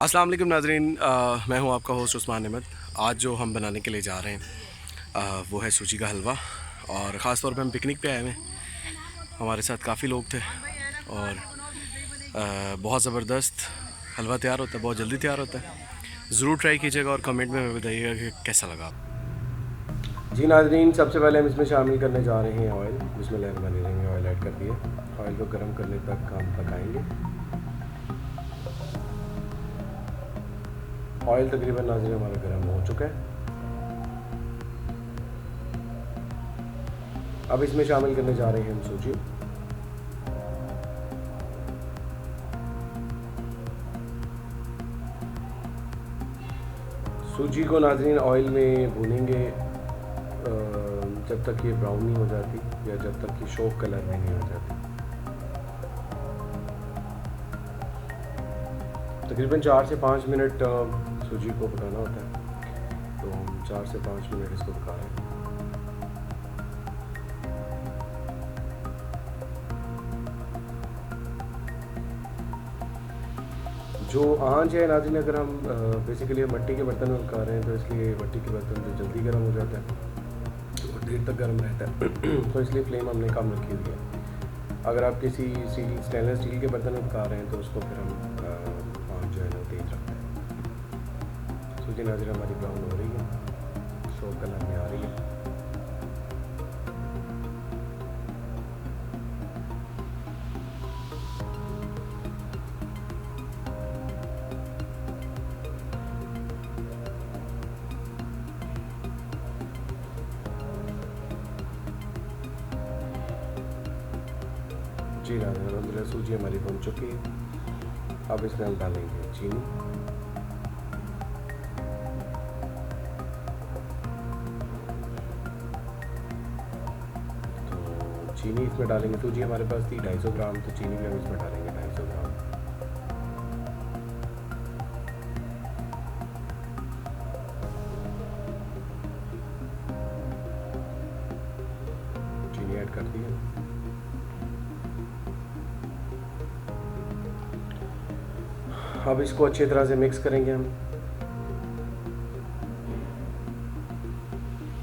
अस्सलाम वालेकुम नाज़रीन, मैं हूं आपका होस्ट उस्मान अहमद। आज जो हम बनाने के लिए जा रहे हैं वो है सूजी का हलवा। और ख़ास तौर पे हम पिकनिक पे आए हुए हैं। हमारे साथ काफ़ी लोग थे और बहुत ज़बरदस्त हलवा तैयार होता है, बहुत जल्दी तैयार होता है। ज़रूर ट्राई कीजिएगा और कमेंट में बताइएगा कि कैसा लगा। जी नाज़रीन, सबसे पहले हम इसमें शामिल करने जा रहे हैं ऑयल। बिस्मिल्लाहिर्रहमानिर्रहीम। ऑयल ऐड कर दिए। ऑयल को गर्म करने तक हम पकाएंगे। ऑयल तकरीबन नाज़रीन हमारा गर्म हो चुका है। अब इसमें शामिल करने जा रहे हैं हम सूजी। सूजी को नाज़रीन ऑयल में भूनेंगे जब तक ये ब्राउन नहीं हो जाती या जब तक ये शौक कलर में नहीं हो जाती। तकरीबन 4 से 5 मिनट सूजी को पकाना होता है, तो हम 4 से 5 मिनट इसको पका रहे हैं। जो आंच है नाज़रीन, अगर हम बेसिकली मट्टी के बर्तन में पका रहे हैं तो इसलिए मट्टी के बर्तन जो जल्दी गर्म हो जाता है और देर तक गर्म रहता है तो इसलिए फ्लेम हमने कम रखी हुई है। अगर आप किसी स्टेनलेस स्टील के बर्तन में पका रहे हैं तो उसको फिर हम आंच जो है ना तेज रखते हैं। सूजी नाज़रीन हमारी ब्राउन हो रही है, शो कलर में आ रही है। जी नाज़रीन, सूजी हमारी बन चुकी है। अब इसमें हम डालेंगे चीनी। तो चीनी इसमें डालेंगे, सूजी हमारे पास थी 250 ग्राम, तो चीनी भी हम इसमें डालेंगे 250 ग्राम। चीनी ऐड कर दी है। अब इसको अच्छी तरह से मिक्स करेंगे हम।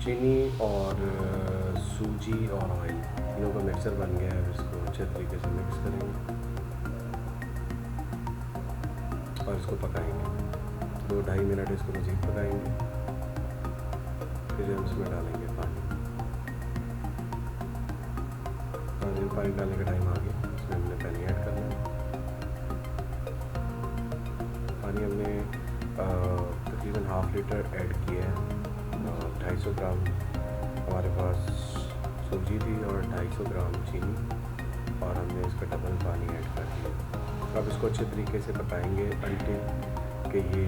चीनी और सूजी और ऑयल तीनों का मिक्सर बन गया है। अब इसको अच्छे तरीके से मिक्स करेंगे और इसको पकाएंगे 2-2.5 मिनट। इसको मज़ीद पकाएंगे, फिर हम इसमें डालेंगे पानी। पानी डालने का टाइम आ गया, इसमें हमने पानी ऐड करना है। पानी हमने तकरीबन ½ लीटर ऐड किया है। 250 ग्राम हमारे पास सूजी थी और 250 ग्राम चीनी, और हमने इसका डबल पानी ऐड कर दिया। अब इसको अच्छे तरीके से पकाएंगे अंटिल कि ये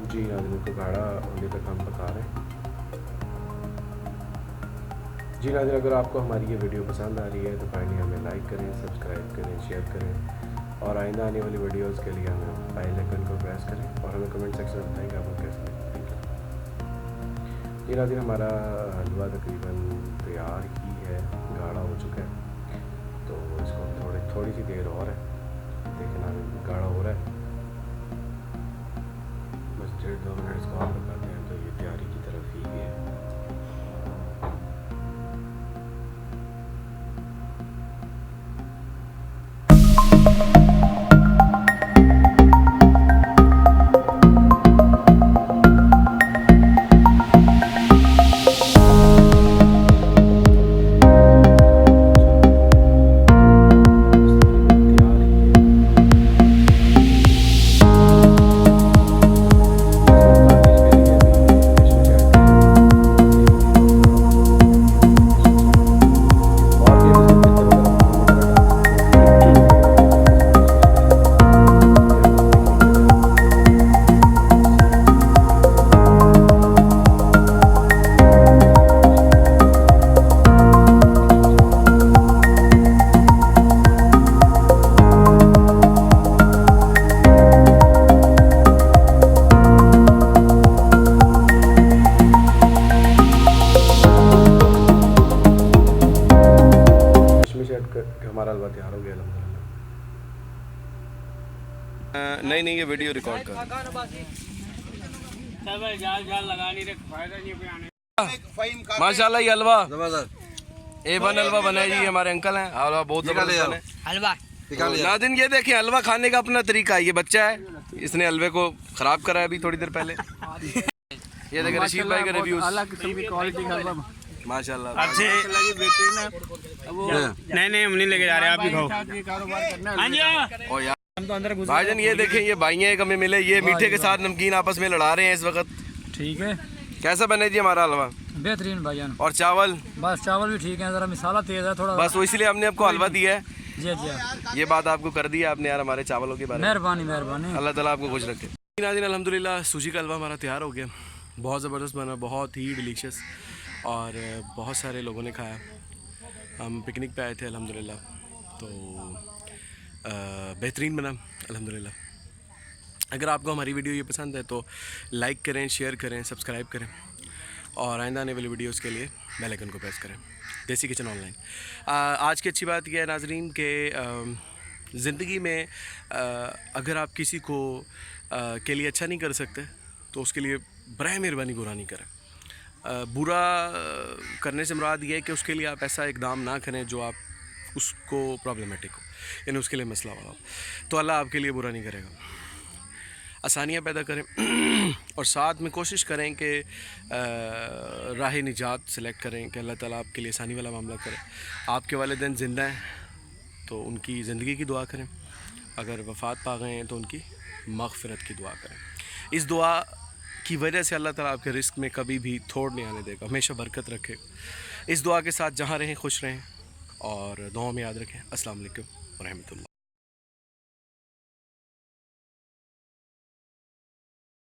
जी नाज़रीन को गाढ़ा होने तक हम पका रहे हैं। जी नाज़रीन, अगर आपको हमारी ये वीडियो पसंद आ रही है तो काइंडली हमें लाइक करें, सब्सक्राइब करें, शेयर करें और आइंदा आने वाली वीडियोस के लिए हमें बेल आइकन को प्रेस करें और हमें कमेंट सेक्शन में बताएं कि आपको कैसा लगा। Thank you. जी नाज़रीन, हमारा हलवा तकरीबन तैयार ही है, गाढ़ा हो चुका है। तो इसको थोड़ी सी देर और है, देखना गाढ़ा हो रहा है। बस 1.5-2 मिनट इसको और पकाते हैं तो ये तैयारी की तरफ ही है। नहीं नहीं, ये वीडियो रिकॉर्ड कर। माशाल्लाह, ये हलवा A1 हलवा बना है जी, हमारे अंकल हैं। हलवा बहुत जबरदस्त बना है। हलवा नादिन ये देखें, हलवा खाने का अपना तरीका है। ये बच्चा है, इसने हलवे को खराब करा है अभी थोड़ी देर पहले। ये देखें रशीद भाई का रिव्यूज। माशाल्लाह नहीं हम नहीं लेके जा रहे, आप ही खाओ। और यार भाईजान ये देखें, ये भाइयाँ एक हमें मिले, ये मीठे के साथ नमकीन आपस में लड़ा रहे हैं इस वक्त। ठीक है, कैसा बने जी हमारा हलवा? बेहतरीन भाईजान। और चावल? बस चावल भी ठीक है, जरा मसाला तेज है थोड़ा, बस वो इसलिए हमने आपको हलवा दिया है। जी जी, ये बात आपको कर दी आपने यार हमारे चावलों के बारे में। मेहरबानी मेहरबानी, अल्लाह ताला आपको खुश रखे। नाज़रीन अल्हम्दुलिल्लाह सूजी का हलवा हमारा तैयार हो गया, बहुत ज़बरदस्त बना, बहुत ही डिलीशियस, और बहुत सारे लोगों ने खाया। हम पिकनिक पे आए थे अल्हम्दुलिल्लाह, तो बेहतरीन बना अल्हम्दुलिल्लाह। अगर आपको हमारी वीडियो ये पसंद है तो लाइक करें, शेयर करें, सब्सक्राइब करें, और आइंदा आने वाली वीडियोस के लिए बेल आइकन को प्रेस करें। देसी किचन ऑनलाइन। आज की अच्छी बात यह है नाज़रीन के ज़िंदगी में अगर आप किसी को के लिए अच्छा नहीं कर सकते तो उसके लिए बराए मेहरबानी बुरा नहीं करें। बुरा करने से मुराद ये है कि उसके लिए आप ऐसा इकदाम ना करें जो आप उसको प्रॉब्लमेटिक हो, यानी उसके लिए मसला वाला हो, तो अल्लाह आपके लिए बुरा नहीं करेगा। आसानियाँ पैदा करें और साथ में कोशिश करें कि राह निजात सेलेक्ट करें कि अल्लाह ताला आपके लिए आसानी वाला मामला करे। आपके वालिदैन ज़िंदा हैं तो उनकी ज़िंदगी की दुआ करें, अगर वफ़ात पा गए हैं तो उनकी मग़फ़िरत की दुआ करें। इस दुआ की वजह से अल्लाह ताला आपके रिस्क में कभी भी थोड़ नहीं आने देगा, हमेशा बरकत रखे। इस दुआ के साथ जहाँ रहें खुश रहें और दुआ में याद रखें। अस्सलाम वालेकुम व रहमतुल्लाह।